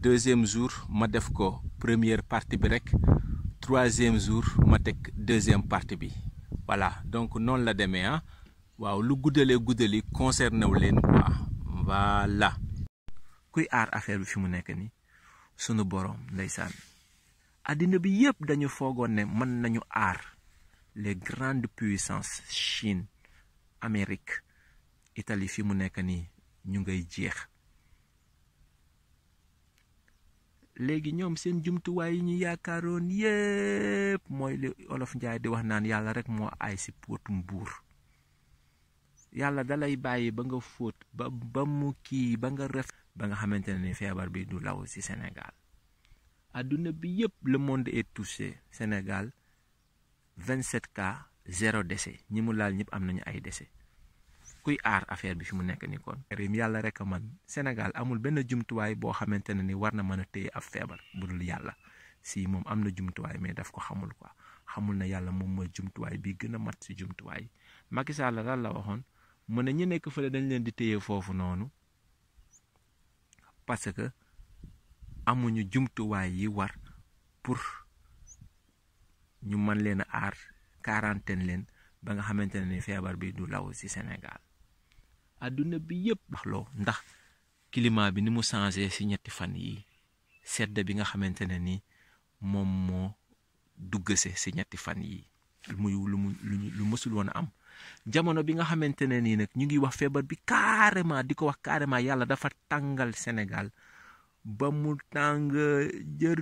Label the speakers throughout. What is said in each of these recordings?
Speaker 1: deuxième jour ma def ko première partie bi rek troisième jour ma teg deuxième partie bi voilà donc noonu la demee ah waaw lu guddali concerné wu leen quoi voilà. kuy aar affaire bi fi mu nekk ni sunu boroom ndeysaan àddina bi yëpp dañu foogoon ne mën nañu aar les grandes puissances Chine Amérique Italie fi mu nekk nii ñu ngay jeex léegi ñoom seen jumtuwaay yi ñu yaakaaroon yépp mooy li olof njaay di wax naan yàlla rek moo aay si póotum buur yàlla dalay bàyyi ba nga fóot ba mu kii ba nga ref ba nga xamante ne ni feebar bi du law ci Sénégal adduna bi yépp le monde est touché Sénégal 27 cas 0 décès ñi mu laal ñëpp am nañu ay décès kuy aar affaire bi fi mu nekk ni kon rim yàlla rek a man Sénégal amul benn jumtuwaay boo xamante ne ni war na mën a téye ab feebar bu dul yàlla si moom am na jumtuwaay mais daf ko xamul quoi xamul na yàlla moom mooy jumtuwaay bi gën a mat si jumtuwaay Macky Sall lan la waxoon mu ne ñu nekk fële dañ leen di téye foofu noonu parce que amuñu jumtuwaay yi war pour ñu mën leen a aar quarantaine leen ba nga xamante ne ni feebar bi du law ci Sénégal adduna bi yëpp baxloo ndax climat bi ni mu changé ci ñetti fan yi sedd bi nga xamante ne ni moom moo duggase ci ñetti fan yi lu mësul woon a am jamono bi nga xamante ne nii nag ñu ngi wax feebar bi carrément di ko wax carrément yàlla dafa tàngal Sénégal ba mu tàng jër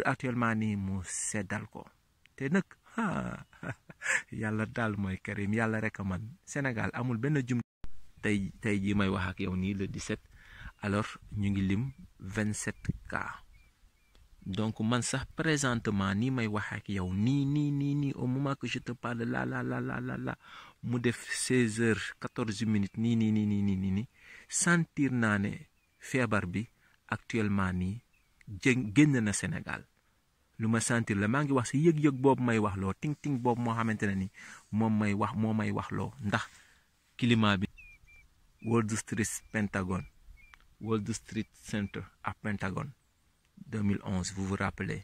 Speaker 1: actuellement nii mu seddal ko te nag yàlla daal mooy karim yàlla rek a man Sénégal amul benn tey jii may wax ak yow nii le 17 alors ñu ngi lim 27 cas donc man sax présentement nii may wax ak yow nii au moment que je te parle la mu def 16 heures 14 minutes nii sentir naa ne feebar bi actuellement nii génn na Sénégal lu ma sentir la maa ngi wax si yëg-yëg boobu may wax loo ting boobu moo xamante ne ni moo may wax loo ndax climat bi World Street Pentagon World Street Center ak Pentagon 2011 vous vous rappelez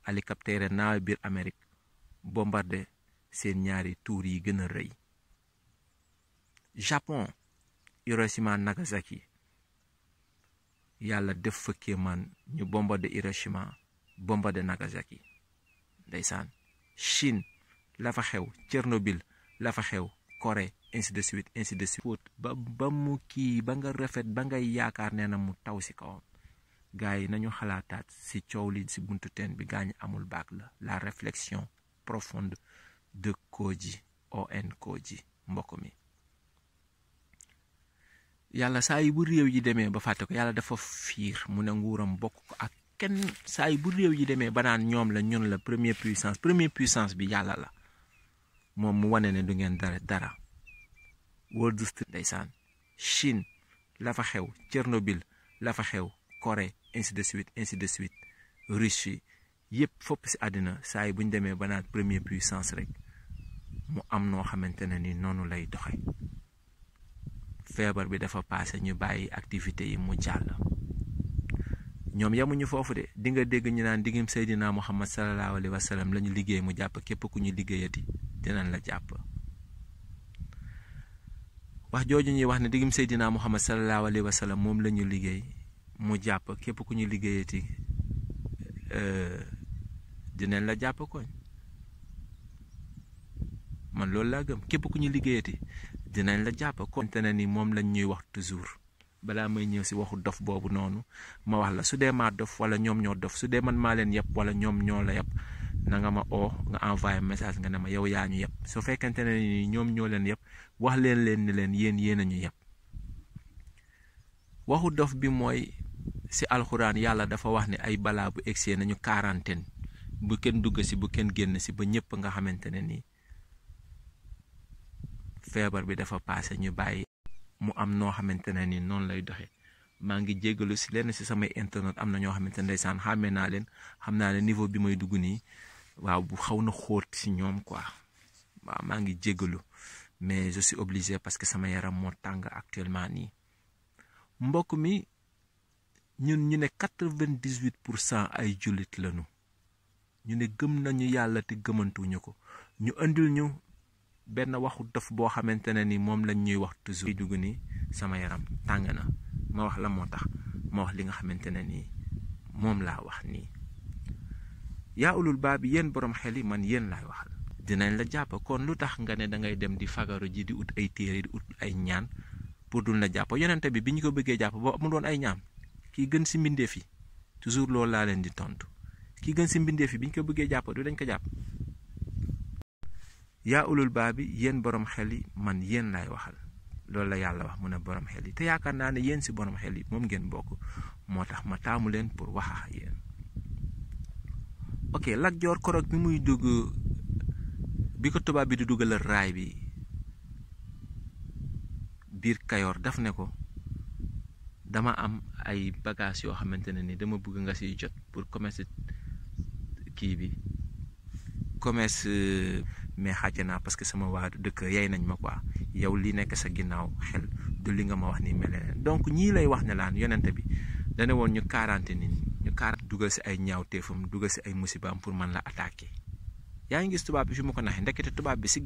Speaker 1: hélicoptère naaw biir Amérique bombardé seen ñaari tour yi gën a rëy Japon Hiroshima Nagasaki yàlla def fa kéemaan ñu bombardé Hiroshima bombardé Nagasaki ndeysaan Chine la fa xew Tchernobyl la fa xew Corée ainsi de suite ba mu kii ba nga rafet ba ngay yaakaar nee na mu taw si kawam gars yi nañu xalaataat si coow li si buntu teen bi gaañ amul baag la réflexion profonde de Koji on Koji mbokk mi yàlla saa yi bu réew yi demee ba fàtte ko yàlla dafa fiir mu ne nguuram bokk ko ak kenn saa yi bu réew yi demee ba naan ñoom la ñun la première puissance bi yàlla la moom mu wane ne du ngeen dara World Street ndeysaan Chine la fa xew Tchernobyl la fa xew Corée ainsi de suite Russie yëpp fopp si àddina saa yi bu ñu demee ba naan première puissance rek mu am noo xamante ne ni noonu lay doxe feebar bi dafa paase ñu bàyyi activités yi mu jàll ñoom yemuñu foofu de di nga dégg ñu naan diggam Seydina Muhammad sallallahu alayhi wa sallam la ñu liggéey mu jàpp képp ku ñu liggéeyati dinañ la jàpp wax jooju ñuy wax ne diggam Seydina Muhammad sallallahu alayhi wa sallam moom la ñu liggéey mu jàpp képp ku ñu liggéeyati dinañ la jàpp koñ man loolu laa gëm képp ku ñu liggéeyati dinañ la jàpp konte na ni moom lañ ñuy wax toujours balaa may ñëw si waxu dof boobu noonu ma wax la su dee maa dof wala ñoom ñoo dof su dee man maa leen yëpp wala ñoom ñoo la yëpp na nga ma oo nga envoyé message nga ne ma yow yaa ñu yëpp su fekkente ne ni ñoom ñoo leen yëpp wax leen ni leen yéen a ñu yëpp waxu dof bi mooy si alxuraan yàlla dafa wax ne ay balaa bu egsee nañu quarantaine bu kenn dugg si bu kenn génn si ba ñëpp nga xamante ne nii feebar bi dafa paase ñu bàyyi mu am noo xamante ne ni noonu lay doxe maa ngi jéggalu si lenn si samay internet am na ñoo xamante ne ndeysaan xàmmee naa leen xam naa ne niveau bi may dugg nii waaw bu xaw na xóot si ñoom quoi waaw maa ngi jéggalu mais je suis obligé parce que sama yaram moo tàng actuellement nii mbokk mi ñun ñu ne 98% ay jullit lañu ñu ne gëm nañu yàlla te gëmantuñu ko ñu andil ñu benn waxu dof boo xamante ne ni moom lañ ñuy wax toujours dugg ni sama yaram tàng na ma wax la moo tax ma wax li nga xamante ne nii moom laa wax nii yaa ulul baa bi yéen borom xel yi man yéen laay waxal dinañ la jàpp kon lu tax nga ne da ngay dem di fagaru ji di ut ay téere di ut ay ñaan pour dul na jàpp yonente bi ñu ko bëggee jàpp boo amul woon ay ñaam kii gën si mbindeef yi toujours loolu laa leen di tontu kii gën si mbindeef yi ñu ko bëggee jàpp du dañ ko jàpp yaa ulul baa bi yéen borom xel yi man yéen laay waxal loolu la yàlla wax mu ne borom xel yi te yaakaar naa ne yéen si borom xel yi moom ngeen bokk moo tax ma taamu leen pour wax ak yéen. ok Lat Joor korog bi muy dugg bi ko tubaab bi di dugalal raay bi biir Kayoor daf ne ko dama am ay bagages yoo xamante ne ni dama bëgg nga siy jot pour commerce kii bi commerce mais xàcce naa parce que sama waa dëkk yey nañ ma quoi yow li nekk sa ginnaaw xel du li nga ma wax ni mel ne donc ñii lay wax ne laan yonente bi dana woon ñu 40 nit ñu 40 dugal si ay ñaawteefam dugal si ay musibaam pour man la attaquer yaa ngi gis tubaab bi fi mu ko naxee ndekete tubaab bi si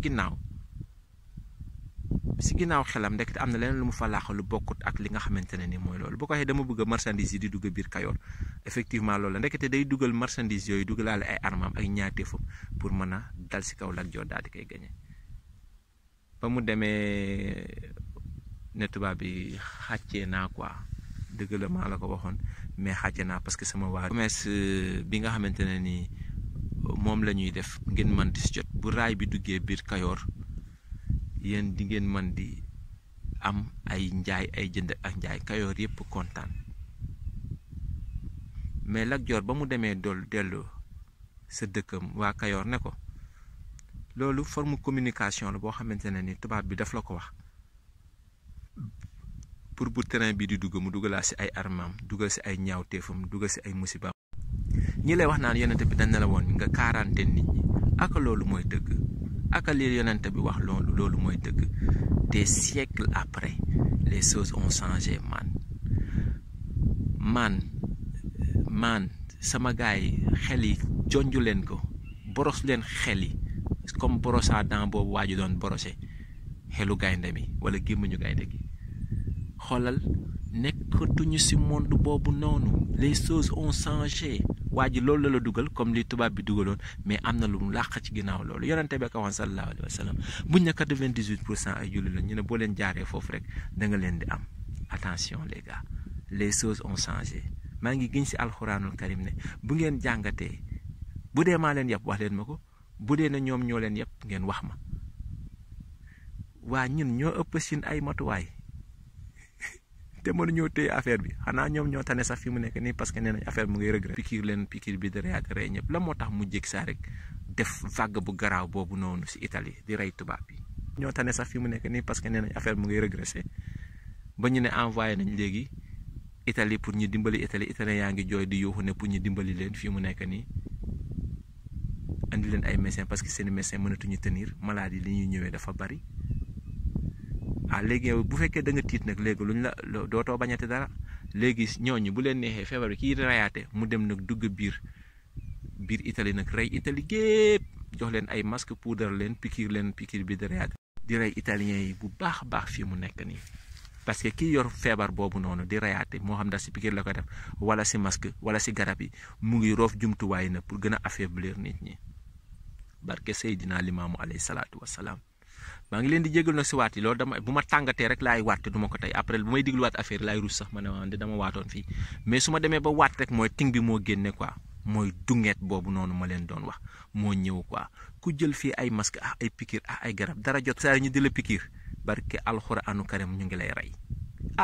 Speaker 1: ginnaaw xelam ndekete am na leneen lu mu fa laax lu bokkut ak li nga xamante ne ni mooy loolu bu ko waxee dama bëgg marchandise yi di dugg biir Kayoor effectivement loolu la ndekete day dugal marchandise yooyu dugalaale ay armam ay ñaawteefam pour mën a dal si kaw Lat Joor daal di koy gañe ba mu demee ne tubaab bi xàccee naa quoi dëgg la maa la ko waxoon mais xàccee naa parce que sama waa commerce bi nga xamante ne ni moom la ñuy def ngeen mën di si jot bu raay bi duggee biir Kayoor yéen di ngeen mën di am ay njaay ay jënd ak njaay Kayoor yëpp kontaan mais Lat Joor ba mu demee dellu sa dëkkam waa Kayoor ne ko loolu forme communication la boo xamante ne ni tubaab bi daf la ko wax pour bu terrain bi di dugg mu dugalaa si ay armam dugal si ay ñaawteefam dugal si ay musibaam ñi lay wax naan yonente bi dañ ne la woon nga 40 nit ñi aka loolu mooy dëgg aka li yonente bi wax loolu mooy dëgg des siècles après les choses ont changé man sama gaay yi xel yi jonju leen ko boros leen xel yi comme brosse à dents boobu waa ji doon borosé xelu gaynde mi wala gémmiñu gaynde gi xoolal nekkatuñu si monde boobu noonu les choses ont changé waa ji loolu la dugal comme li tubaab bi dugaloon mais am na lu mu làq ci ginnaaw loolu yonente bi ko wax sallallahu alayhi wa sallam buñ ne 98% ay julli la ñu ne boo leen jaaree foofu rek da nga leen di am attention les gars les choses ont changé maa ngi giñ si alxuraanul karim ne bu ngeen jàngatee bu dee maa leen yàpp wax leen ma ko bu dee na ñoom ñoo leen yàpp ngeen wax ma waa ñun ñoo ëpp sin ay matuwaay te mënuñoo téye affaire bi xanaa ñoom ñoo tane sax fi mu nekk nii parce que nee nañ affaire mu ngi regret pikiir bi di rey ak rey ñëpp la moo tax mu jég saa rek def vague bu garaaw boobu noonu si Italie di rey tubaab bi ñoo tane sax fi mu nekk nii parce que nee nañ affaire mu ngi regressé ba ñu ne envoyé nañ léegi Italie pour ñu dimbali Italie yaa ngi jooy di yuuxu ne pour ñu dimbali leen fii mu nekk nii andi leen ay médecins parce que seeni médecins mënatuñu tenir maladie li ñuy ñëwee dafa bari léegi bu fekkee da nga tiit nag léegi luñ la dootoo bañate dara léegi ñooñu bu leen neexee feebar bi kii rayaate mu dem nag dugg biir Italie nag rey Italie gépp jox leen ay masque poudre leen pikiir bi di rayaate di rey italiens yi bu baax a baax fii mu nekk nii parce que kii yor feebar boobu noonu di rayaate moo xam ndax si pikiir la ko def wala si masque wala si garab yi mu ngi roof jumtuwaay na pour gën a affaiblir nit ñi barke Seydina Limaamu alayhi salaatu wassalaam maa ngi leen di jégal na si waat yi loolu dama bu ma tàngatee rek laay waat te du ma ko tey après bu may digluwaat affaire laay rus sax ma ne waa dama waatoon fii mais su ma demee ba waat rek mooy ting bi moo génne quoi mooy dungeet boobu noonu ma leen doon wax moo ñëw quoi ku jël fii ay masque ay pikiir ay garab dara jot saa ñu di la pikiir barke alxuraanu karim ñu ngi lay rey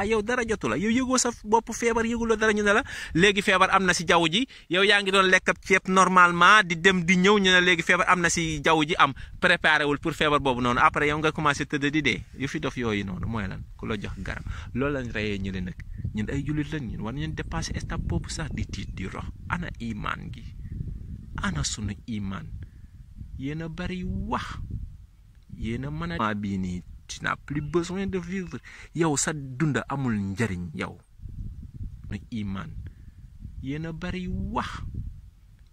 Speaker 1: yow dara jotu la yow yëgoo sa bopp feebar yëguloo dara ñu ne la léegi feebar am na si jaww ji yow yaa ngi doon lekk ceeb normalement di dem di ñëw ñu ne léegi feebar am na si jaww ji am préparé wul pour feebar boobu noonu après yow nga commencé tëdd di dee yu fi dof yooyu noonu mooy lan ku la jox garab loolu lañ reyee ñu leen nag ñun ay jullit lañ ñun war nañu dépassé étape boobu sax di tiit di rox ana imaan gi ana sunu imaan yéen a bari wax yéen a mën a bii nii tu n'as plus besoin de vivre yow sa dunda amul njariñ yow muy iman. Yéen a bari wax,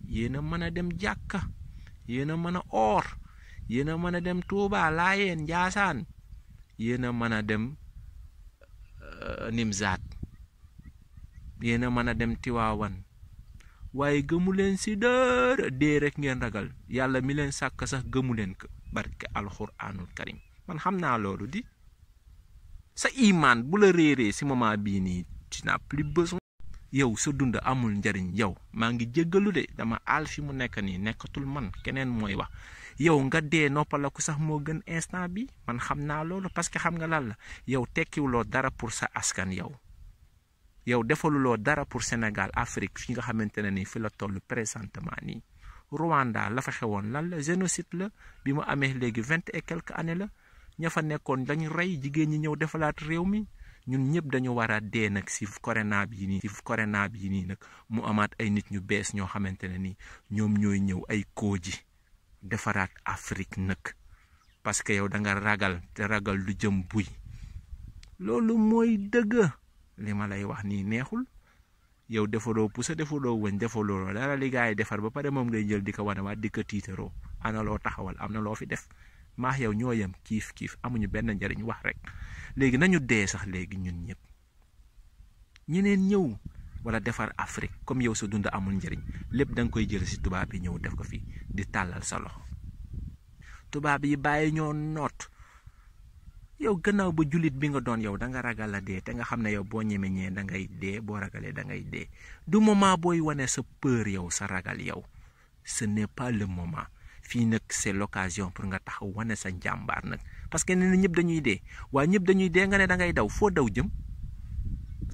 Speaker 1: yéen a mën a dem jàkka, yéen a mën a oor, yéen a mën a dem Tuuba Laayeen Njaasaan, yéen a mën a dem Nimzaat, yéen a mën a dem Tiwaawan, waaye gëmu leen si dara, dee rek ngeen ragal. Yàlla mi leen sàkk sax gëmu leen ko, barke alxuraanul karim. Man xam naa loolu di sa iman bu la réeree si moment bii nii tu n'as plus besoin. yow sa dund amul njariñ. yow maa ngi jéggalu de, dama aal fi mu nekk nii, nekkatul man, keneen mooy wax. yow nga dee noppalaku sax moo gën instant bi. man xam naa loolu parce que xam nga lan la, yow tekkiwuloo dara pour sa askan. yow defaluloo dara pour Sénégal, Afrique fi nga xamante ne nii fi la toll présentement nii. Rwanda la fa xewoon lan la, génocide la, bi mu amee léegi 20 et quelques années la. ña fa nekkoon dañu rey jigéen ñi, ñëw defalaat réew mi. ñun ñëpp dañu war a dee nag si corona bii nii nag mu amaat ay nit ñu bees ñoo xamante ne nii ñoom ñooy ñëw ay kooji defaraat Afrique nag. parce que yow da nga ragal, te ragal lu jëm buy. loolu mooy dëgg. li ma lay wax nii neexul. yow defaloo pusa, defaloo wëñ, defaloo dara li gaa yi defar ba pare moom ngay jël di ko wanewaat, di ko tiitaroo. ana loo taxawal, am na loo fi def. maax yow ñoo yem kiif kiif, amuñu benn njariñ, wax rek. léegi nañu dee sax léegi ñun ñëpp, ñeneen ñëw wala defar Afrique. comme yow sa dund amul njariñ, lépp da nga koy jël si tubaab bi ñëw def ko fi, di tàllal sa loxo. tubaab yi bàyyi ñoo noot. yow gannaaw ba jullit bi nga doon, yow da nga ragal la dee, te nga xam ne yow boo ñemeñee da ngay dee, boo ragalee da ngay dee. du moment booy wane sa peur yow, sa ragal yow, ce n'est pas le moment. fii nag c'est l'occasion pour nga taxaw wane sa njàmbaar nag, parce que nee na ñëpp dañuy dee. waa ñëpp dañuy dee nga ne da ngay daw, foo daw jëm?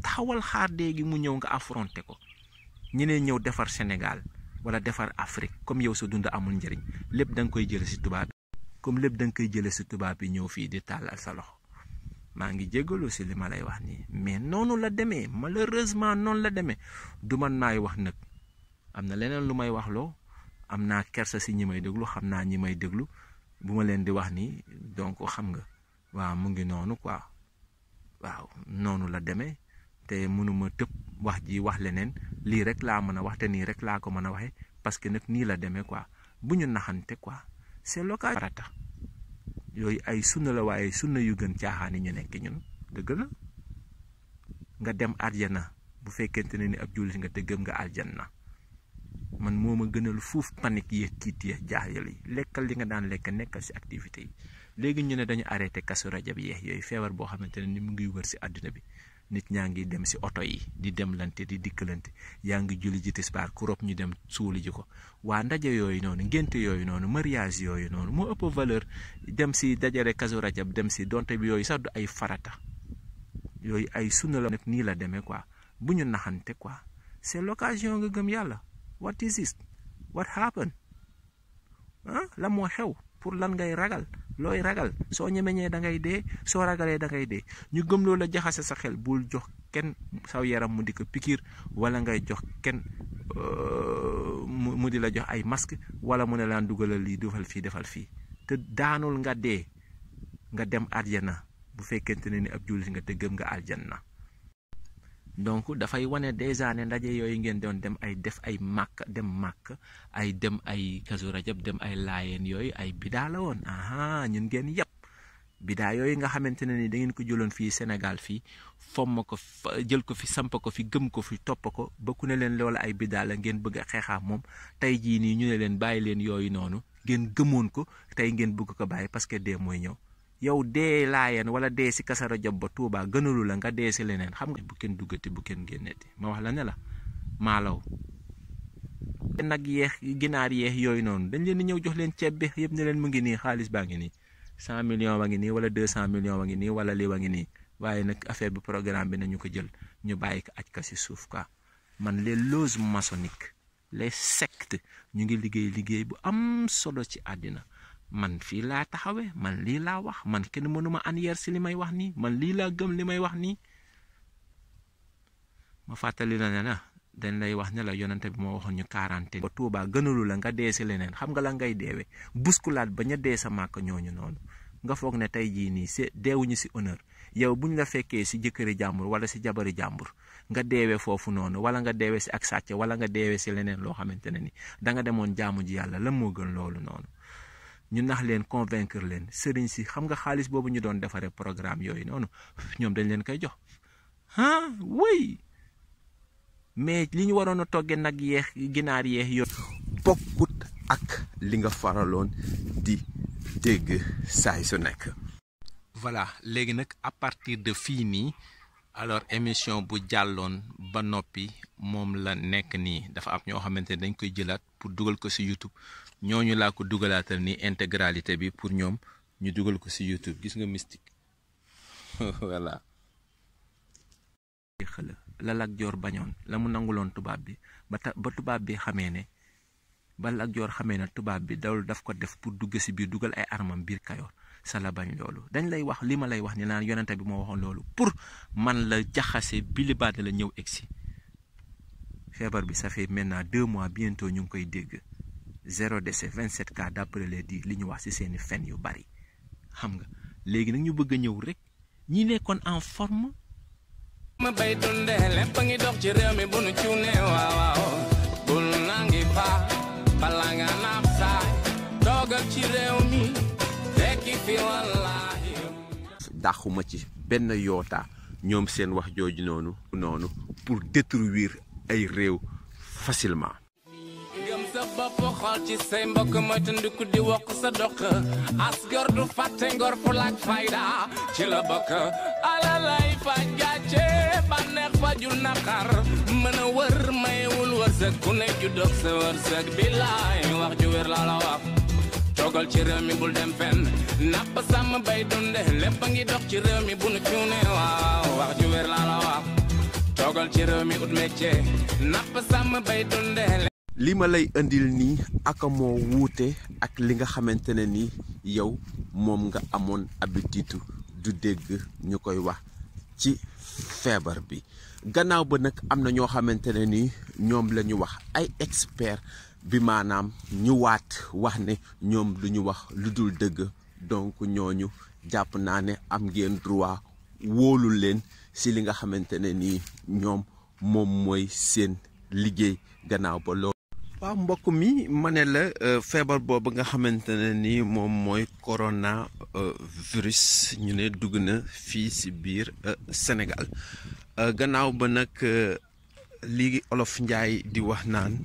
Speaker 1: taxawal xaar dee gi mu ñëw nga affronter ko. ñeneen ñëw defar Sénégal wala defar Afrique. comme yow sa dund amul njëriñ, lépp da nga koy jële si tubaab bi. comme lépp da nga koy jële si tubaab bi ñëw fii di tàllal sa loxo. maa ngi jéggalu si li ma lay wax nii, mais noonu la demee, malheureusement noonu la demee. du man maay wax nag, am na leneen lu may wax loo. am naa kersa si ñi may déglu, xam naa ñi may déglu bu ma leen di wax nii. donc xam nga, waaw mu ngi noonu quoi. waaw noonu la demee, te mënuma tëb wax ji wax leneen. lii rek laa mën a wax, te nii rek laa ko mën a waxee, parce que nag nii la demee quoi. bu ñu naxante quoi, c'est local. farata yooyu ay sunna la, waaye sunna yu gën caaxaan yi ñu nekk ñun. dëgg la, nga dem aljana bu fekkente ne ni ab jullit nga te gëm nga aljanna. man moo ma gënal fuuf panique yi, tiit yi, jaaxal yi. lekkal li nga daan lekk, nekkal si activité yi. léegi ñu ne dañu arrêté Kazu Rajab yeex yooyu, feebar boo xamante ne ni mu ngi wër si àdduna bi. nit ñaa ngi dem si oto yi di demlante di dikkalante. yaa ngi julli ji tisbaar ku rob ñu dem suuli ji ko. waa ndaje yooyu noonu, ngénte yooyu noonu, mariage yooyu noonu moo ëpp valeur dem si dajare Kazu Rajab dem si, donte bi yooyu sax du ay farata. yooyu ay sunna la. nag nii la demee quoi. bu ñu naxante quoi. c'est l'occasion nga gëm yàlla. what is this? what happened? la moo xew? pour lan ngay ragal? looy ragal? soo ñemeñee da ngay dee, soo ragalee da ngay dee. ñu gëm loo la jaxase sa xel. bul jox kenn saw yaram mu di ko pikiir, wala ngay jox kenn mu di la jox ay masque, wala mu ne laan dugalal lii, defal fii, defal fii. te daanul nga dee, nga dem aljana bu fekkente ne ni ab jullit nga te gëm nga aljanna. donc dafay wane déjà ne ndaje yooyu ngeen doon dem ay def ay màkk, dem màkk, ay dem ay Kazu Rajab, dem ay laayeen, yooyu ay bidaa la woon. ñun ngeen yëpp bidaa yooyu nga xamante ne ni da ngeen ko jëloon fii Sénégal fii, fomm ko jël ko fi, samp ko fi, gëm ko fi, topp ko ba ku ne leen loola ay bidaa la, ngeen bëgg a xeexaa moom. tey jii nii ñu ne leen bàyyi leen yooyu noonu, ngeen gëmoon ko, tey ngeen bëgg ko bàyyi parce que dee mooy ñëw. yow dee laayeen wala dee si Kazu Rajab ba Tuuba gënalu la nga dee si leneen. xam nga, bu kenn duggati, bu kenn génneti. ma wax la ne la maalaw nag yeex, ginaar yeex yooyu noonu, dañ leen di ñëw jox leen ceeb bi yëpp ne leen mu ngi nii, xaalis baa ngi nii, 100 millions wa ngi nii, wala 200 millions wa ngi nii, wala lii wa ngi nii. waaye nag affaire bi, programme bi nañu ko jël, ñu bàyyi ko aj ka si suuf quoi. man les loges maçonniques, les sectes, ñu ngi liggéey bu am solo ci àddina. man fii laa taxawee, man lii laa wax, man kenn mënuma anyeer si li may wax nii, man lii laa gëm li may wax nii. ma fàttali la ne na dañ lay wax ne la yonente bi moo waxoon ñu 40 ba Tuubaa gënalu la nga dee si leneen. xam nga la ngay deewee buskulaat ba ña dee sa màkk ñooñu noonu. nga foog ne tey jii nii c'est deewuñu si honneur, yow buñ la fekkee si jëkkëri jàmbur wala si jabari jàmbur nga deewee foofu noonu wala nga deewee si ak sàcc wala nga deewee si leneen loo xamante ne ni da nga demoon jaamu ji yàlla la moo gën loolu noonu. ñu nax leen convaincre leen sëriñ si xam nga xaalis boobu ñu doon defaree programme yooyu noonu ñoom dañ leen koy jox oui mais li ñu waroon a toggee nag yeex ginaar yeex yoon bokkut ak li nga faraloon di dégg saay su nekk. voilà léegi nag à partir de fii nii alors émission bu jàlloon ba noppi moom la nekk nii dafa am ñoo xamante ne dañ koy jëlaat pour dugal ko ci YouTube ñooñu laa ko dugalaatal ni intégralité bi pour ñoom ñu dugal ko ci YouTube gis nga mystique voilà. la Lat Joor bañoon la mu nanguloon tubaab bi ba tubaab bi xamee ne ba Lat Joor xamee ne tubaab bi daf ko def pour dugg ci biir dugal ay armam biir Kayoor sa la bañ loolu dañ lay wax li ma lay wax ni naan yonente bi moo waxoon loolu pour man la jaxase Billy Bade la ñëw egsi feebar bi ça fait maintenant 2 mois bientôt ñu ngi koy dégg 0 décès 27 cas d'après les dires li ñu wax ci seeni fen yu bari xam nga léegi nag ñu bëgg a ñëw rek ñi nekkoon en forme
Speaker 2: ma bay dundee lépp ngi dox ci réew mi bu nu cuune waaw bul nangi bala nga naaf saay toogal ci réew mi tekki fi wallaahi
Speaker 1: dàquma ci benn yoota ñoom seen wax jooju noonu pour détruire ay réew facilement.
Speaker 2: gëm sa bopp xool ci say mbokk moytandiku di wokk sa doq as gor du fàtte ngor fu laak fayda ci la bokk alalay faj gàcce bànneex fajul naqar mën a wër mayewul wërsëg ku ne ju dog sa wërsëg bilaay wax ju wér laa la wax toogal ci réew mi bul dem fenn napp sàmm bay dunde lépp a ngi dox ci réew mi bu nu cuune waaw wax ju wér laa la wax toogal ci réew mi ut métier napp sàmm bay dunde.
Speaker 1: li ma lay indil nii ak moo wuute ak li nga xamante ne ni yow moom nga amoon habitude du dégg ñu koy wax ci feebar bi gannaaw ba nag am na ñoo xamante ne ni ñoom la ñu wax ay expert bi maanaam ñu wax ne ñoom lu ñu wax lu dul dëgg donc ñooñu jàpp naa ne am ngeen droit wóolu leen si li nga xamante ne ni ñoom moom mooy seen liggéey gannaaw ba loolu. waaw mbokk mi ma ne la feebar boobu nga xamante ne ni moom mooy corona virus ñu ne dugg na fii si biir Sénégal gannaaw ba nag lii olof njaay di wax naan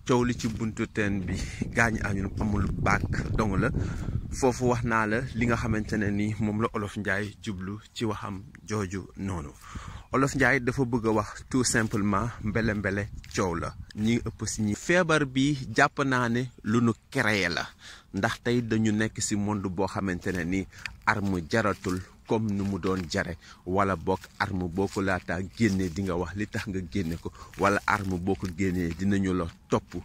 Speaker 1: coow li ci buntu teen bi gaañ añu amul baak dong la foofu wax naa la li nga xamante ne ni moom la olof njaay jublu ci waxam jooju noonu olof njaay dafa bëgg a wax tout simplement mbele mbele coow la ñi ëpp si ñi feebar bi jàpp naa ne lu nu créé la ndax tey dañu nekk si monde boo xamante ne ni arme jaratul comme nu mu doon jare wala bokk arme boo ko laataa génnee di nga wax li tax nga génne ko wala arme boo ko génnee dinañu la topp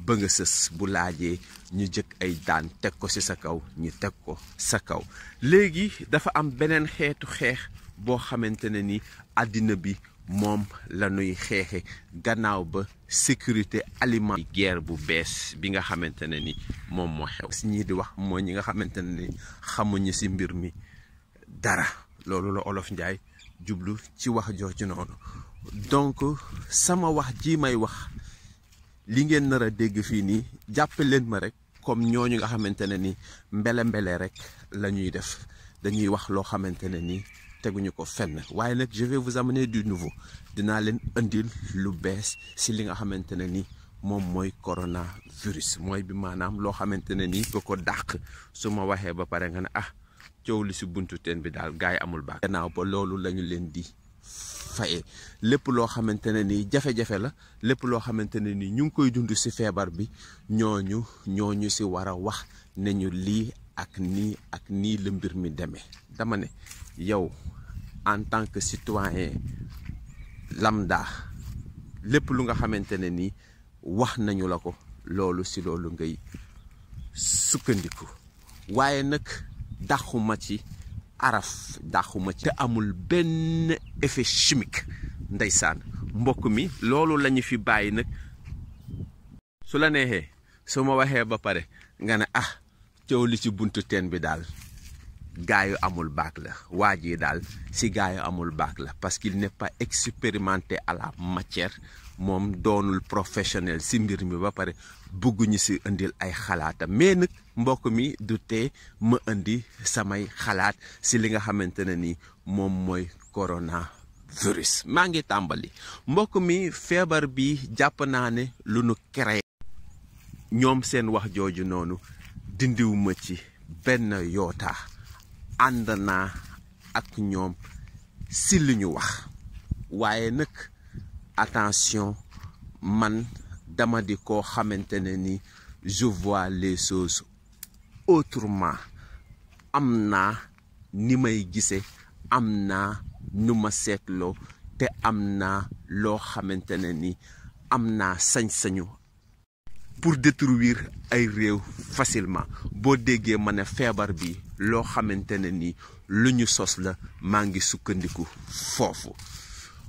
Speaker 1: ba nga sës bu laajee ñu jëkk ay daan teg ko ci sa kaw ñu teg ko sa kaw léegi dafa am beneen xeetu xeex boo xamante ne ni àddina bi moom la ñuy xeexe gannaaw ba sécurité alimentaire guerre bu bees bi nga xamante ne ni moom moo xew si ñii di wax mooy ñi nga xamante ne ni xamuñu ci mbir mi dara loolu la olof njaay jublu ci wax jooju noonu donc sama wax ji may wax li ngeen nar a dégg fii nii jàppe leen ma rek comme ñooñu nga xamante ne ni mbele rek la ñuy def dañuy wax loo xamante ne ni teguñu ko fenn waaye nag je vais vous amener du nouveau dinaa leen indil lu bees si li nga xamante ne ni moom mooy coronavirus mooy bi maanaam loo xamante ne ni ko dàq su ma waxee ba pare nga ne coow li si buntu teen bi daal gars yi amul baax gannaaw ba loolu lañu leen di faye lépp loo xamante ne ni jafe-jafe la lépp loo xamante ne ni ñu ngi koy dund si feebar bi ñooñu si war a wax ne ñu lii ak nii la mbir mi demee dama ne yow en tant que citoyen lambda lépp lu nga xamante ne ni wax nañu la ko loolu si loolu ngay sukkandiku waaye nag dàquma ci araf dàquma ci te amul benn effet chimique ndeysaan mbokk mi loolu lañu fi bàyyi nag su la neexee su ma waxee ba pare nga ne coow li ci buntu teen bi daal gaayu amul bac la waa ji daal si gaayu amul bac la parce qu'il n'est pas expérimenté à la matière moom doonul professionnel si mbir mi ba pare bëgguñu si indil ay xalaatam mais nag mbokk mi du tee ma indi samay xalaat si li nga xamante ne ni moom mooy coronavirus maa ngi tàmbali mbokk mi feebar bi jàpp naa ne lu nu créé ñoom seen wax jooju noonu dindiwuma ci benn yoota ànd naa ak ñoom si li ñu wax waaye nag attention man dama di koo xamante ne ni je vois les choses autrement am naa ni may gise am naa nu ma seetloo te am naa loo xamante ne ni am naa sañ-sañu pour détruire ay réew facilement boo déggee ma ne feebar bi loo xamante ne ni lu ñu sos la maa ngi sukkandiku foofu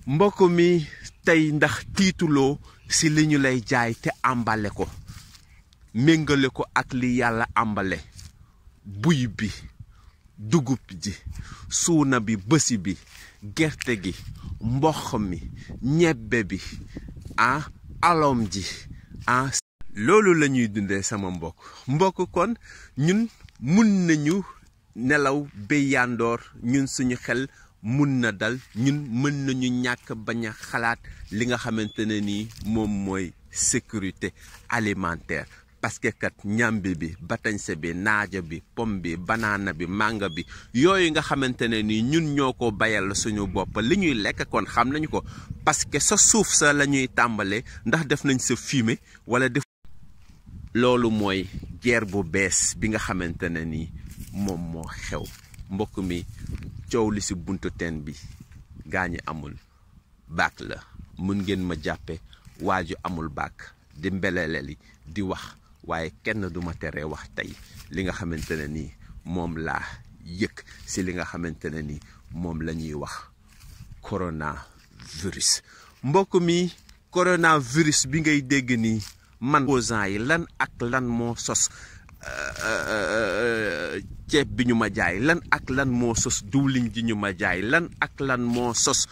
Speaker 1: mbokk mi tey ndax tiituloo si li ñu lay jaay te àmbale ko méngale ko ak li yàlla àmbale buy bi dugub ji suuna bi bësi bi gerte gi mboq mi ñebbe bi alom ji loolu la ñuy dundee sama mbokk kon ñun mun nañu nelaw ba yandoor ñun suñu xel mun na dal ñun mën nañu ñàkk bañ a xalaat li nga xamante ne nii moom mooy sécurité alimentaire parce que kat ñambi bi batañse bi naaja bi pomme bi banaana bi manga bi yooyu nga xamante ne nii ñun ñoo ko bayal suñu bopp li ñuy lekk kon xam nañu ko parce que sa suuf sa la ñuy tàmbalee ndax def nañ sa fumier wala def loolu mooy guerre bu bees bi nga xamante ne nii moom moo xew mbokk mi coow li si buntu teen bi gaañi amul bac la mun ngeen ma jàppe waaju amul bac di mbeleleli di wax waaye kenn du ma teree wax tey li nga xamante ne nii moom laa yëg si li nga xamante ne nii moom la ñuy wax coronavirus mbokk mi coronavirus bi ngay dégg nii man opposant yi lan ak lan moo sos ceeb bi ñu ma jaay lan ak lan moo sos diwlin ji ñu ma jaay lan ak lan moo sos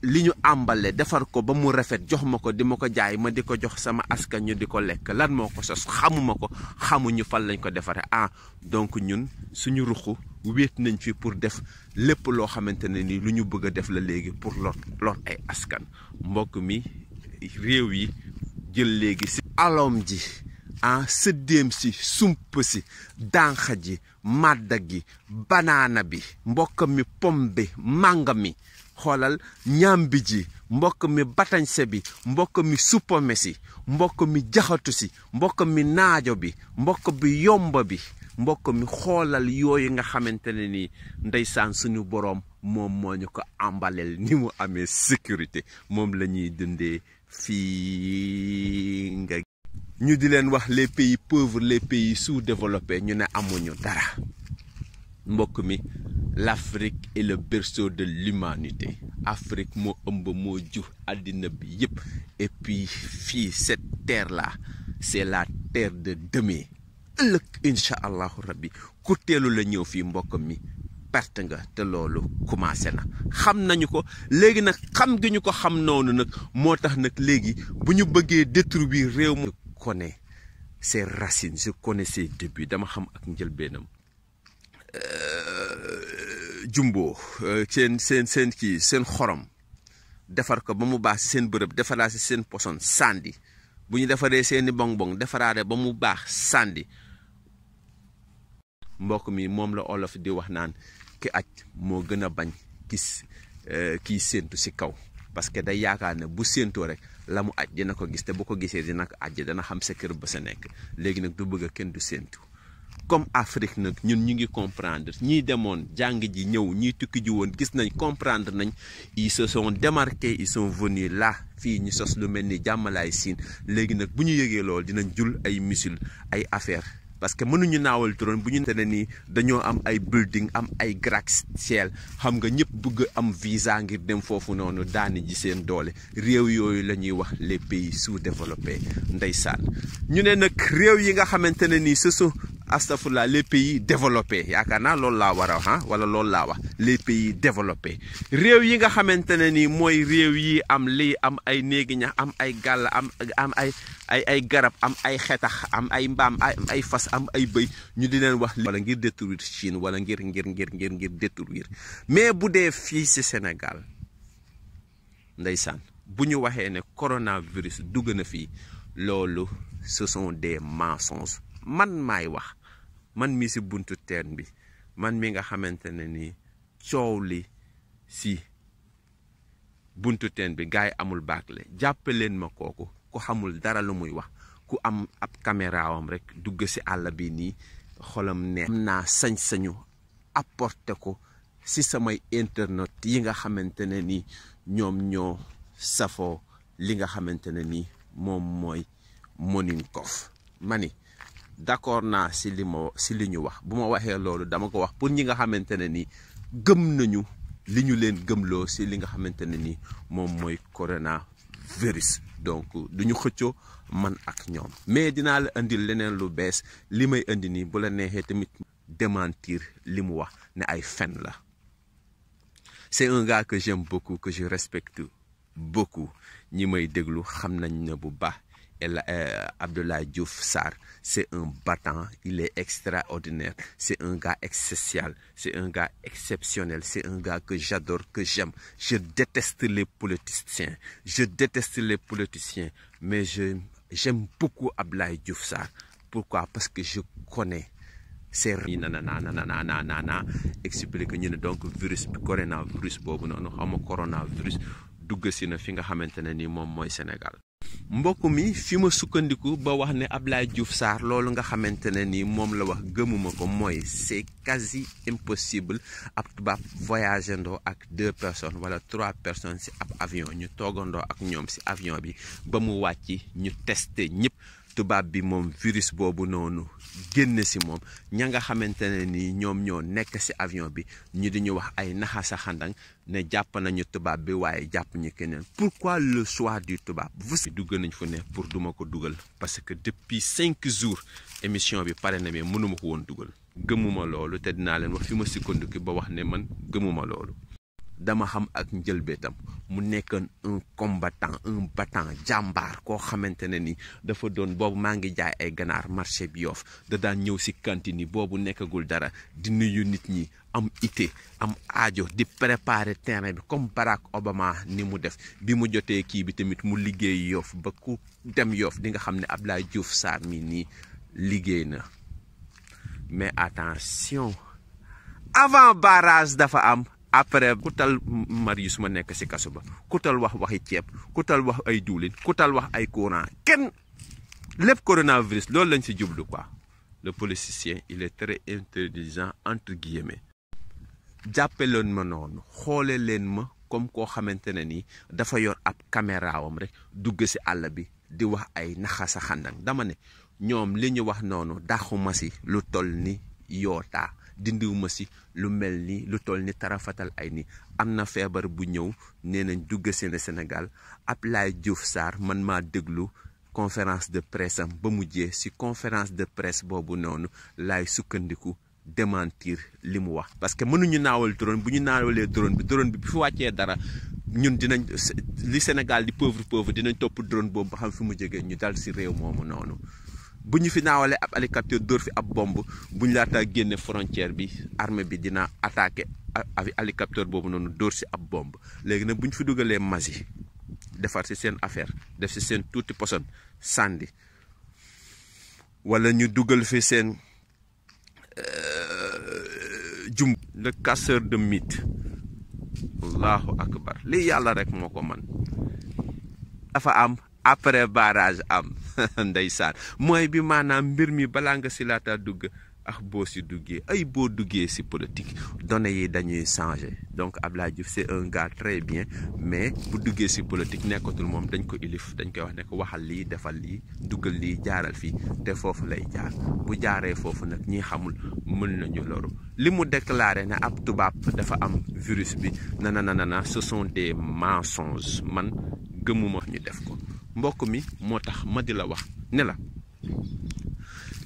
Speaker 1: li ñu àmbale defar ko ba mu rafet jox ma ko di ma ko jaay ma di ko jox sama askan ñu di ko lekk lan moo ko sos xamuma ko xamuñu fan lañ ko defare donc ñun suñu ruxu wéet nañ fi pour def lépp loo xamante ne ni lu ñu bëgg a def la léegi pour lor ay askan mbokk mi réew yi jël léegi si alom ji sëddéem si sump si dànq ji màdda gi banaana bi mbokk mi pom bi mànga mi xoolal ñambi ji mbokk mi batañse bi mbokk mi suppome si mbokk mi jaxatu si mbokk mi naajo bi mbokk bi yomba bi mbokk mi xoolal yooyu nga xamante ne ni ndeysaan suñu boroom moom moo ñu ko ambaleel ni mu amee sécurité moom la ñuy dundee fii nga ñu di leen wax les pays pauvres les pays sous-développés ñu ne amuñu dara mbokk mi l'Afrique est le berceau de l'humanité Afrique moo ëmb moo jur àddina bi yëpp et puis fii cette terre là c'est la terre de demain ëllëg incha allahu rabbi ku teelu la ñëw fii mbokk mi perte nga te loolu commencé na xam nañu ko léegi nag xam gi ñu ko xam noonu nag moo tax nag léegi bu ñu bëggee détruire réew mi connais ses racines je connais ses débuts dama xam ak njëlbeenam jumbo seen kii seen xorom defar ko ba mu baax si seen bërëb defaraa si seen poson sandi bu ñu defaree seeni bonbon defaraare ba mu baax sandi mbokk mi moom la olof di wax naan ki aj moo gën a bañ kii séentu si kaw parce que day yaakaar ne bu séentoo rek la mu aj dina ko gis te bu ko gisee dina ko aj dana xam sa kër ba sa nekk léegi nag du bëgg a kenn du séentu comme Afrique nag ñun ñu ngi comprendre ñii demoon jàng ji ñëw ñii tukki ji woon gis nañ comprendre nañ ils se sont démarqués ils sont venus là fii ñu sos lu mel ni jàmmalaay siin léegi nag bu ñu yëgee lool dinañ jul ay missile ay affaire parce que mënuñu naawal drone bu ñu te ne nii dañoo am ay building am ay gratte-ciel xam nga ñëpp bëgg am visa ngir dem foofu noonu daani ji seen doole réew yooyu la ñuy wax les pays sous-développés ndeysaan ñu ne nag réew yi nga xamante ne nii ce sont astafurlah les pays développés yaakaar naa loolu laa war a wax wala loolu laa wax les pays développés réew yi nga xamante ne nii mooy réew yi am lii am ay néegi ñax am ay gàll am ay garab am ay xetax am ay mbaam am ay fas am ay bëy ñu di leen wax wala ngir détruire Chine wala ngir détruire mais bu dee fii ci Sénégal ndeysaan bu ñu waxee ne coronavirus dugg na fii loolu ce sont des mensonges man maay wax man mi ci buntu teen bi man mi nga xamante ne ni coow li ci buntu teen bi gaay amul baagle jàppe leen ma kooku ku xamul dara lu muy wax ku am ab caméraam rek dugg ci àll bi nii xolam ne am naa sañ-sañu apporter ko ci samay internet yi nga xamante ne ni ñoom ñoo safoo li nga xamante ne ni moom mooy Morning Coff mani d'accord naa ci li ñu wax bu ma waxee loolu dama ko wax pour ñi nga xamante ne ni gëm nañu li ñu leen gëmloo ci li nga xamante ne ni moom mooy coronavirus donc duñu xëccoo man ak ñoom mais dinaa la indil leneen lu bees li may indi nii bu la neexee tamit démentir li mu wax ne ay fen la. C'est un gars que j'aime beaucoup, que je respecte beaucoup ñi may déglu xam nañ ne bu baax Abdoulaye Diouf Sarr c'est un battant, il est extraordinaire, c'est un gars exceptionnel, c'est un gars exceptionnel, c'est un gars que j'adore, que j'aime. Je déteste les politiciens, mais j'aime beaucoup Abdoulaye Diouf Sarr. Pourquoi? Parce que je connais c'est expliqué ñu ne donc virus bi coronavirus boobu noonu xam coronavirus dugg si na fi nga xamante ne ni moom mooy Sénégal. mbokk mi fi ma sukkandiku ba wax ne Abdoulaye Diouf Sarr loolu nga xamante ne ni moom la wax gëmuma ko mooy c'est quasi impossible ab tubaab voyageandoo ak 2 personnes wala 3 personnes si ab avion ñu toogandoo ak ñoom si avion bi ba mu wàcci ñu testé ñëpp. tubaab bi moom virus boobu noonu génn ci moom ña nga xamante ne ni ñoom ñoo nekk ci avion bi ñu di ñu wax ay naxasa xandang ne jàpp nañu tubaab bi waaye jàpp ñu keneen. Pourquoi le choix du tubaab vous dugg nañ fu ne pour duma ko dugal parce que depuis 5 jours émission bi pare na mais mënuma ko woon dugal gëmuma loolu te dinaa leen wax fi ma sukkandiku ba wax ne man gëmuma loolu. dama xam ak njëlbeetam mu nekkoon un combattant un battant jàmbaar koo xamante ne ni dafa doon boobu maa ngi jaay ay ganaar marché bi Yoff da daan ñëw ci cantine yi boobu nekkagul dara di nuyu nit ñi am ité am aajo di préparer terrain bi comme Barack Obama ni mu def bi mu jotee kii bi tamit mu liggéey Yoff ba ku dem Yoff di nga xam ne Abdoulaye Diouf Sarr mi nii liggéey na mais attention avant barrage dafa am. Après ku tal Marius ma nekk ci kaso ba ku tal wax waxi ceeb ku tal wax ay diwlin ku tal wax ay courant kenn lépp coronavirus loolu lañ ci jublu quoi. Le politicien il est très intelligent entre guillemets jàppe leen ma noonu xoole leen ma comme koo xamante ne ni dafa yor ab camérawam rek dugg ci àll bi di wax ay naxasa xandang dama ne ñoom li ñu wax noonu daxuma ci lu toll ni yootaa dindiwuma ci lu mel ni lu toll ni tarafatal ay ni am na feebar bu ñëw nee nañ dugg seen Sénégal Abdoulaye Diouf Sarr man maa déglu conférence de presse am ba mujjee ci conférence de presse boobu noonu laay sukkandiku démentir li mu wax. parce que mënuñu naawal drone bu ñu naawalee drone bi fi wàccee dara ñun dinañ li Sénégal di pauvre dinañ topp drone boobu ba xam fi mu jógee ñu dal ci réew moomu noonu. bu ñu fi naawalee ab hélicoptère dóor fi ab bomb bu ñu laataa génne frontière bi armée bi dina attaqué hélicoptère boobu noonu dóor si ab bomb léegi nag bu ñu fi dugalee magi defar si seen affaire def si seen tuuti poson sànni wala ñu dugal fi seen le casseur de mythe allahu akbar lii yàlla rek moo ko man dafa am après barrage am ndeysaan mooy bi maanaam mbir mi balaa nga si laata dugg ak boo si duggee ay boo duggee si politique données yi dañuy changer donc Abdoulaye Diouf c'est un gars très bien mais bu duggee si politique nekkatul moom dañ ko ilif dañ koy wax ne ko waxal lii defal lii duggal lii jaaral fii te foofu lay jaar bu jaaree foofu nag ñi xamul mën nañu loru li mu déclaré ne ab tubaab dafa am virus bi na ce sont des mensonges man gëmuma ñu def ko mbokk mi moo tax ma di la wax ne la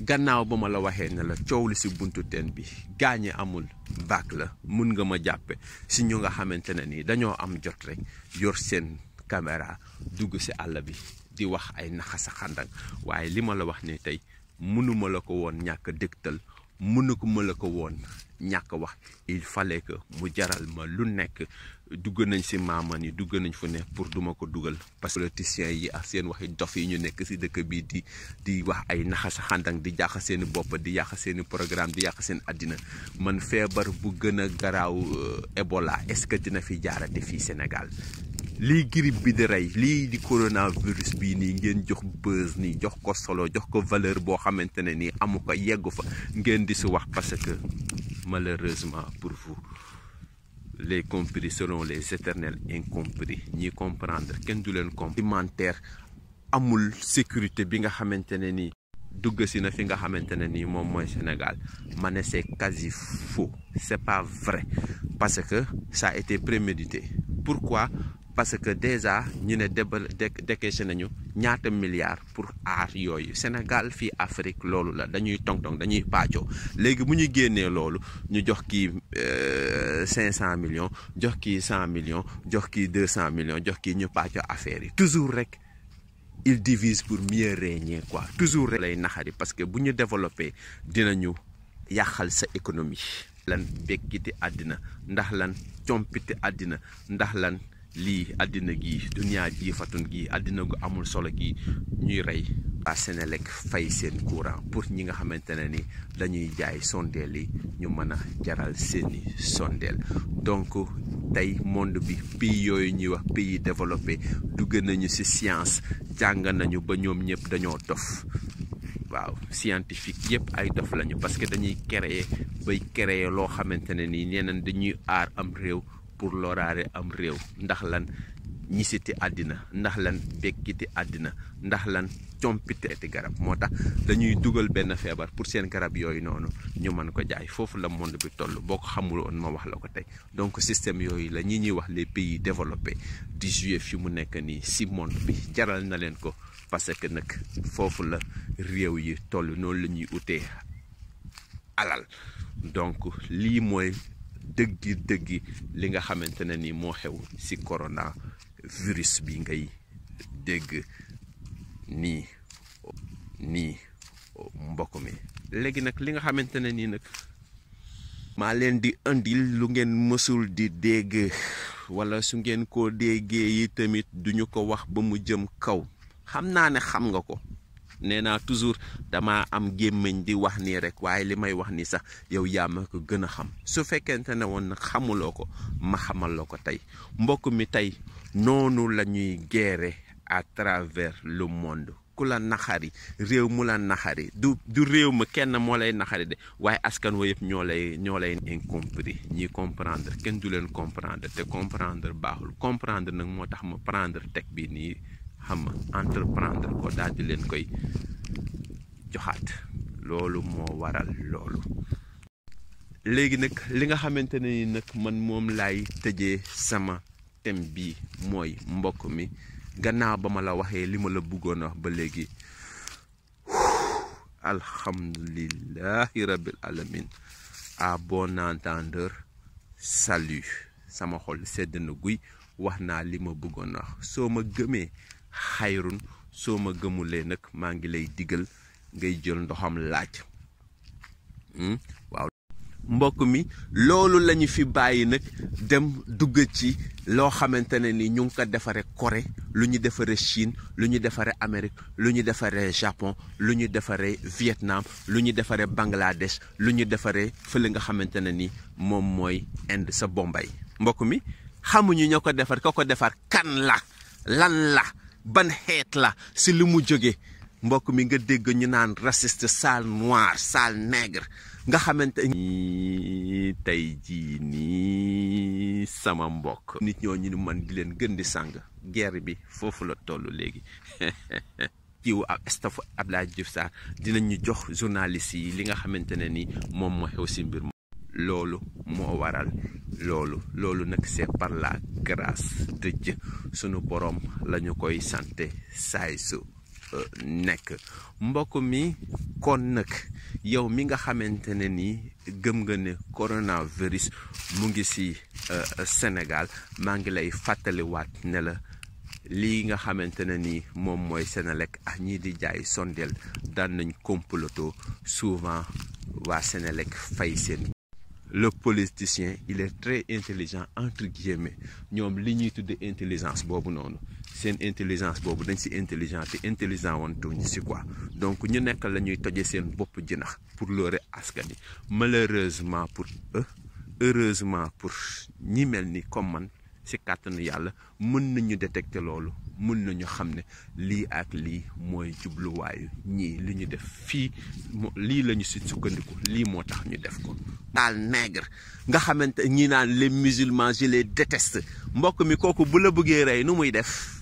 Speaker 1: gannaaw ba ma la waxee ne la coow li si buntu teen bi gaañe amul baak la mun nga ma jàppe si ñu nga xamante ne nii dañoo am jot rek yor seen caméra dugg si àll bi di wax ay naxasa xandang waaye li ma la wax ni tey mënuma la ko woon ñàkk dégtal mënuma la ko woon ñàkk wax il fallait que mu jaral ma lu nekk dugg nañ si maaman yi dugg nañ fu ne pour duma ko dugal parce que politiciens yi ak seen waxi dof yi ñu nekk si dëkk bi di wax ay naxasa xandang di yàq seeni bopp di yàq seeni programme di yàq seen àddina man feebar bu gën a garaaw Ebola est-ce que dina fi jaarate fii Sénégal lii grippe bi di rey lii di coronavirus bii nii ngeen jox buzz nii jox ko solo jox ko valeur boo xamante ne nii amu ko yeggu fa ngeen di si wax parce que malheureusement pour vous les compris seront les éternels incompris ñi comprendre kenn du leen alimentaire amul sécurité bi nga xamante ne nii dugg si na fi nga xamante ne nii moom mooy Sénégal ma ne c'est quasi faux c'est pas vrai parce que ça a été prémédité. Pourquoi? Parce que déjà ñu ne décaissé nañu ñaata milliards pour aar yooyu Sénégal fii Afrique loolu la dañuy tong-tong dañuy pàccoo léegi bu ñu génnee loolu ñu jox kii 500 millions jox kii 100 millions jox kii 200 millions jox kii ñu pàccoo affaire yi toujours rek il divise pour mieux régner quoi toujours rek lay naxari parce que bu ñu développé dinañu yàqal sa économie lan bekkiti àddina ndax lan compiti àddina ndax lan lii àddina gi duniyaa ji fatun gi àddina gu amul solo gi ñuy rey waa Sénélec fay seen courant pour ñi nga xamante ne ni dañuy jaay sondeel yi ñu mën a jaral seeni sondeel donc tey monde bi pays yooyu ñuy wax pays développé dugg nañu ci science jàng nañu ba ñoom ñëpp dañoo dof waaw scientifique yëpp ay dof lañu parce que dañuy créer loo xamante ne nii ñeneen dañuy aar am réew pour loraare am réew ndax lan ñisiti àddina ndax lan bekkiti àddina ndax lan compiteeti garab moo tax dañuy dugal benn feebar pour seen garab yooyu noonu ñu mën ko jaay foofu la monde bi toll boo ko xamuloon ma wax la ko tey donc système yooyu la ñuy wax les pays développés di jouer fi mu nekk nii si monde bi jaral na leen ko parce que nag foofu la réew yi toll noonu la ñuy utee alal donc lii mooy dëggi li nga xamante ne ni moo xew ci coronavirus bi ngay dégg nii mbokk mi léegi nag li nga xamante ne nii nag maa leen di andil lu ngeen mësul di dégg wala su ngeen ko déggee yi tamit duñu ko wax ba mu jëm kaw xam naa ne xam nga ko nee naa toujours dama am gémmiñ di wax nii rek waaye li may wax ni sax yow yaa ma ko gën a xam su fekkente ne woon nag xamuloo ko ma xamal la ko tey mbokk mi tey noonu la ñuy guerre à travers le monde ku la naxari réew mu la naxari du réew ma kenn moo lay naxari de waaye askan wa yëpp ñoo lay incompris ñi comprendre kenn du leen comprendre te comprendre baaxul comprendre nag moo tax ma prendre teg bi nii xam nga entreprendre ko daal di leen koy joxaat loolu moo waral loolu léegi nag li nga xamante ne ni nag man moom laay tëjee sama thème bi mooy mbokk mi gannaaw ba ma la waxee li ma la bëggoon a wax ba léegi alhamdulillahi rabbil alamin à bon entendeur salut sama xol sedd na guy wax naa li ma bëggoon a wax soo ma gëmee xayrun soo ma gëmulee nag maa ngi lay digal ngay jël ndoxam laaj waaw mbokk mi loolu lañu fi bàyyi nag dem dugg ci loo xamante ne ni ñu ngi ko defaree Corée lu ñu defaree Chine lu ñu defaree Amérique lu ñu defaree Japon lu ñu defaree Vietnam lu ñu defaree Bangladesh lu ñu defaree fële nga xamante ne ni moom mooy Inde sa Bombay mbokk mi xamuñu ñoo ko defar ko defar kan la lan la ban xeet la si lu mu jóge mbokk mi nga dégg ñu naan raciste sale noir sale nègre nga xamante ni tey jii nii sama mbokk nit ñoo ñu man di leen gën di sàng guerre bi foofu la toll léegi kiiwu ak staff Abdoulaye Diouf Sarr dinañ ñu jox journalistes yi li nga xamante ne ni moom moo xew si mbir loolu moo waral loolu nag c'est par la grâce de Dieu sunu borom la ñu koy santé saay su nekk mbokk mi. kon nag yow mi nga xamante ne ni gëm nga ne coronavirus mu ngi ci Sénégal maa ngi lay fàttaliwaat ne la lii nga xamante ne ni moom mooy Senelec ak ñii di jaay sondeel daan nañ comploto souvent waa Senelec fay seen. Le politicien il est très intelligent entre guillemets ñoom li ñuy tudde intelligence boobu noonu seen intelligence boobu dañ ci intelligent te intelligent wantuñu ci quoi donc ñu nekk la ñuy toje seen bopp jinax pour loore askan yi malheureusement pour eux heureusement pour ñi mel ni comme man ci kàttanu yàlla mën nañu détecter loolu mën nañu xam ne lii ak lii mooy jubluwaayu ñii li ñu def fii lii la ñu ci sukkandiku lii moo tax ñu def ko. daal nègre nga xamante ñi naan les musulmans je les déteste mbokk mi kooku bu la bëggee rey nu muy def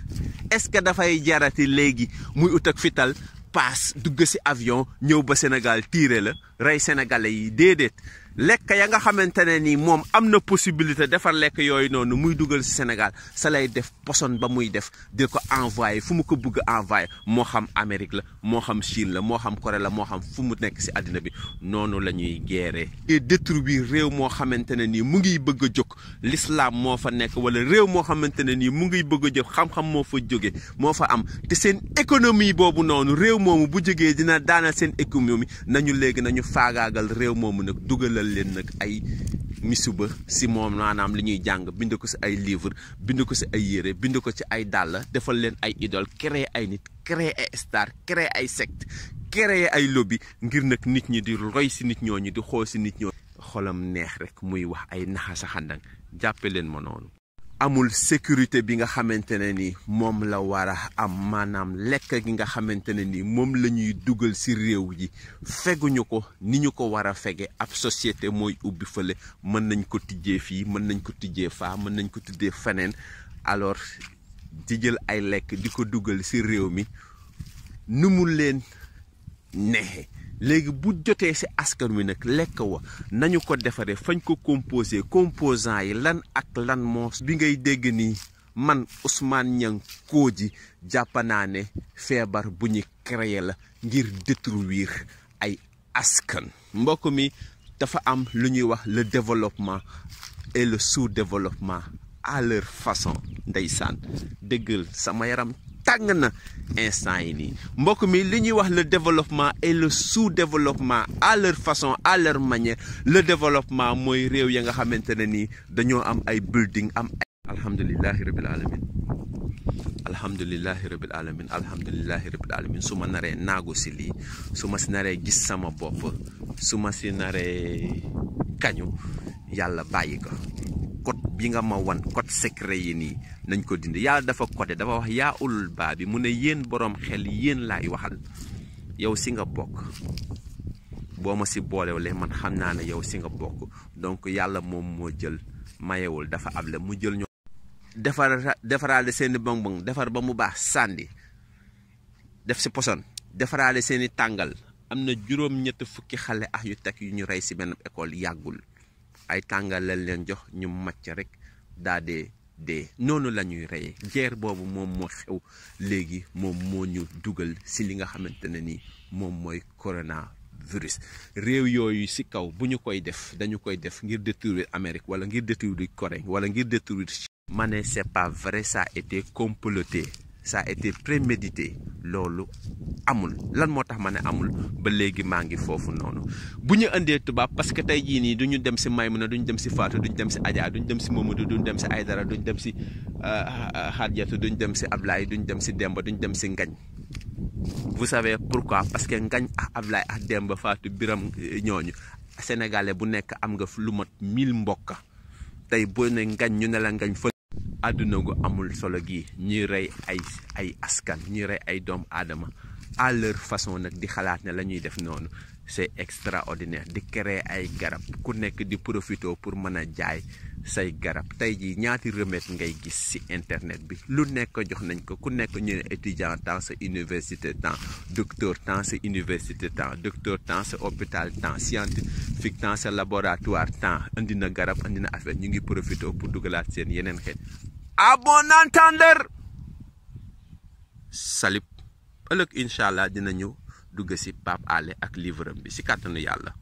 Speaker 1: est-ce que dafay jarati léegi muy ut ak fital paas dugg ci avion ñëw ba Sénégal tiire la rey sénégalais yi déedéet. lekk ya nga xamante ne ni moom am na possibilité defar lekk yooyu noonu muy dugal ci Sénégal sa lay def poson ba muy def di ko envoyé fu mu ko bëgg envoyé moo xam Amérique la moo xam Chine la moo xam Corée la moo xam fu mu nekk ci àddina bi noonu la ñuy guerre et détruire réew moo xamante ne nii mu ngi bëgg a jóg l'islam moo fa nekk wala réew moo xamante ne nii mu ngi bëgg a jóg xam-xam moo fa jóge moo fa am te seen économie boobu noonu réew moomu bu jógee dina daanal seen économie nañu léegi nañu faagaagal réew moomu nag dugalal leen nag ay misuba si moom maanaam li ñuy jàng bind ko ci ay livre bind ko ci ay yére bind ko ci ay dàll defal leen ay idole créer ay nit créer ay star créer ay secte créer ay lobby ngir nag nit ñi di roy ci nit ñooñu di xool ci nit ñooñu xolam neex rek muy wax ay naxa sa xandang jàppe leen ma noonu. amul sécurité bi nga xamante ne ni moom la war a am maanaam lekk gi nga xamante ne ni moom la ñuy dugal ci réew ji feguñu ko ni ñu ko war a fege ab société mooy ubbi fële mën nañ ko tijjee fii mën nañ ko tijjee faa mën nañ ko tijjee feneen alors di jël ay lekk di ko dugal ci réew mi nu mu leen neexe léegi bu jotee ci askan wi nag lekk wa nañu ko defaree fañ ko composé composant yi lan ak lan moo bi ngay dégg nii man Ousmane Niang Kodji jàpp naa ne feebar bu ñu créé la ngir détruire ay askan mbokk mi dafa am lu ñuy wax le développement et le sous-développement à leur façon ndeysaan déggal sama yaram tàng na instant yi nii mbokk mi li ñuy wax le développement et le sous-développement à leur façon à leur manière le développement mooy réew ya nga xamante ne nii dañoo am ay building am ay alhamdulillahi rabbil alamin alhamdulillahi rabbil alamin alhamdulillahi rabbil alamin su ma naree naagu si lii su ma si naree gis sama bopp su ma si naree kañu yàlla bàyyi ko code bi nga ma wan code secret yi nii nañ ko dindi yàlla dafa codé dafa wax yaa ulul baa bi mu ne yéen boroom xel yéen laay waxal yow si nga bokk boo ma si boolewlee man xam naa ne yow si nga bokk donc yàlla moom moo jël mayewul dafa able mu jël ñoo defaraale seeni bonbon defar ba mu baax sànni def si poson defaraale seeni tàngal am na juróom-ñett fukki xale ak yu teg yu ñu rey si benn école yàggul ay tàngal lañ leen jox ñu màcc rek daa dee noonu la ñuy reyee guerre boobu moom moo xew léegi moom moo ñu dugal si li nga xamante ne ni moom mooy coronavirus réew yooyu si kaw bu ñu koy def dañu koy def ngir détruire Amérique wala ngir détruire Corée wala ngir détruire ma ne c'est pas vrai ça a été comploté ça a été prémédité loolu amul lan moo tax ma ne amul ba léegi maa ngi foofu noonu bu ñu indee tubaab parce que tey jii nii du ñu dem si Maymuna duñ dem si Fatou duñ dem si Adja duñ dem si Mamadou duñ dem si Aydara duñ dem si Hadjatu duñ dem si Ablaye duñ dem si Demba duñ dem si Ngañ vous savez pourquoi parce que Ngañ ak Ablaye ak Demba Fatou Biram ñooñu sénégalais bu nekk am nga lu mat 1000 mbokk tey boo ne Ngañ ñu ne la Ngañ fa àdduna gu amul solo gi ñuy rey ay askan ñuy rey ay doomu aadama à leur façon nag di xalaat ne la ñuy def noonu c'est extraordinaire di créer ay garab ku nekk di profité pour mën a jaay say garab tey jii ñaati remède ngay gis ci internet bi lu nekk jox nañ ko ku nekk ñu ne étudiant temps sa université temps docteur temps sa université temps docteur temps sa hôpital temps scientifique temps sa laboratoire temps indi na garab indi na affaire ñu ngi profité pour dugalaat seen yeneen xeet à bon entendeur salut ëllëg incha allah dinañu dugg si Pape Alé ak livre bi si kàttanu yàlla.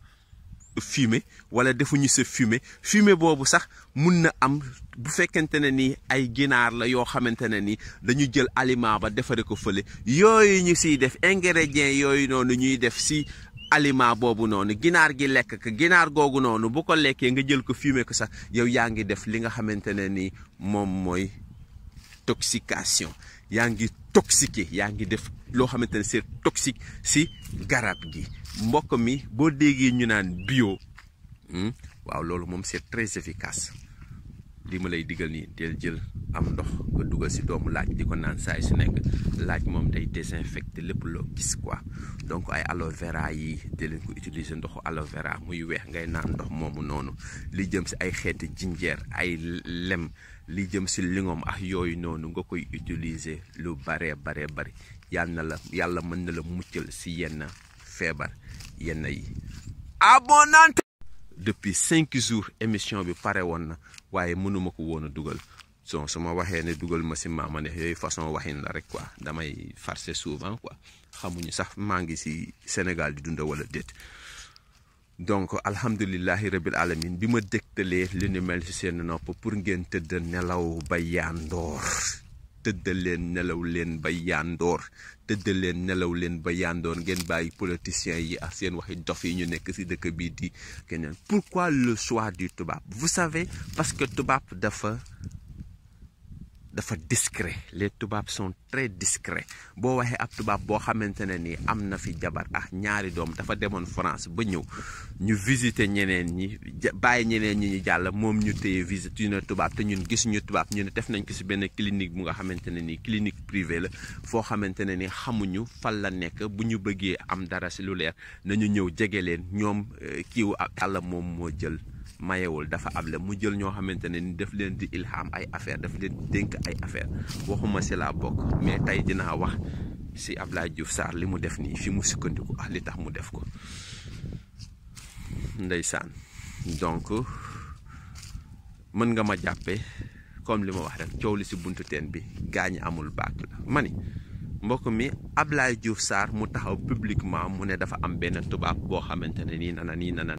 Speaker 1: Fumier wala defuñu sa fumier boobu sax mun na am bu fekkente ne ni ay ginaar la yoo xamante ne ni dañu jël aliment ba defare ko fële yooyu ñu siy def ingrédients yooyu noonu ñuy def si aliment boobu noonu ginaar gi lekk ko ginaar googu noonu bu ko lekkee nga jël ko fumier ko sax yow yaa ngi def li nga xamante ne ni moom mooy toxication yaa ngi toxiqué yaa ngi def loo xamante ne c'est toxique si garab gi mbokk mi boo déggee ñu naan bio waaw loolu moom c'est très efficace li ma lay digal nii del jël am ndox nga dugal si doomu laaj di ko naan saay su nekk laaj moom day désinfecté lépp loo gis quoi donc ay aloe vera yi di leen ko utiliser ndoxu aloe vera muy weex ngay naan ndox moomu noonu li jëm si ay xeeti jinjeer ay lem li jëm si lingom ak yooyu noonu nga koy utiliser lu bare yàlla mën na la muccal si yenn feebar yenn yi abonnante depuis 5 jours émission bi pare woon na waaye mënuma ko woon a dugal su ma waxee ne dugal ma si maama ne yooyu façon waxin la rek quoi damay farcer souvent quoi xamuñu sax maa ngi si Sénégal di dunda wala déet donc alhamdulillahi rabbil alamin bi ma dégtalee li ni mel si seen nopp pour ngeen tëdd nelaw ba yandoor tëdd leen nelaw leen ba yandoor tëdd leen nelaw leen ba yandoor ngeen bàyyi politiciens yi ak seen waxi dof yi ñu nekk si dëkk bii di keneen. Pourquoi le choix du tubaab? Vous savez, parce que tubaab dafa discret. Les tubaab sont très discrets. boo waxee ab tubaab boo xamante ne ni am na fi jabar ak ñaari doom dafa demoon France ba ñëw ñu visiter ñeneen ñi bàyyi ñeneen ñi ñu jàll moom ñu téye visite yu ne tubaab te ñun gisuñu tubaab ñu ne def nañ ko si benn clinique bu nga xamante ne ni clinique privée la foo xamante ne ni xamuñu fan la nekk bu ñu bëggee am dara si lu leer nañu ñëw jege leen ñoom kiiwu ak Yàlla moom moo jël mayewul dafa able mu jël ñoo xamante ne ni daf leen di ilham ay affaire daf leen dénk ay affaire waxuma si laa bokk mais tey dinaa wax si Abdoulaye Diouf Sarr li mu def nii fi mu sukkandiku ak li tax mu def ko ndeysaan. donc mën nga ma jàppe comme li ma wax rek coow li si buntu teen bi gaañi amul baat la mani mbokk mi Abdoulaye Diouf Sarr mu taxaw publiquement mu ne dafa am benn tubaab boo xamante ne nii nana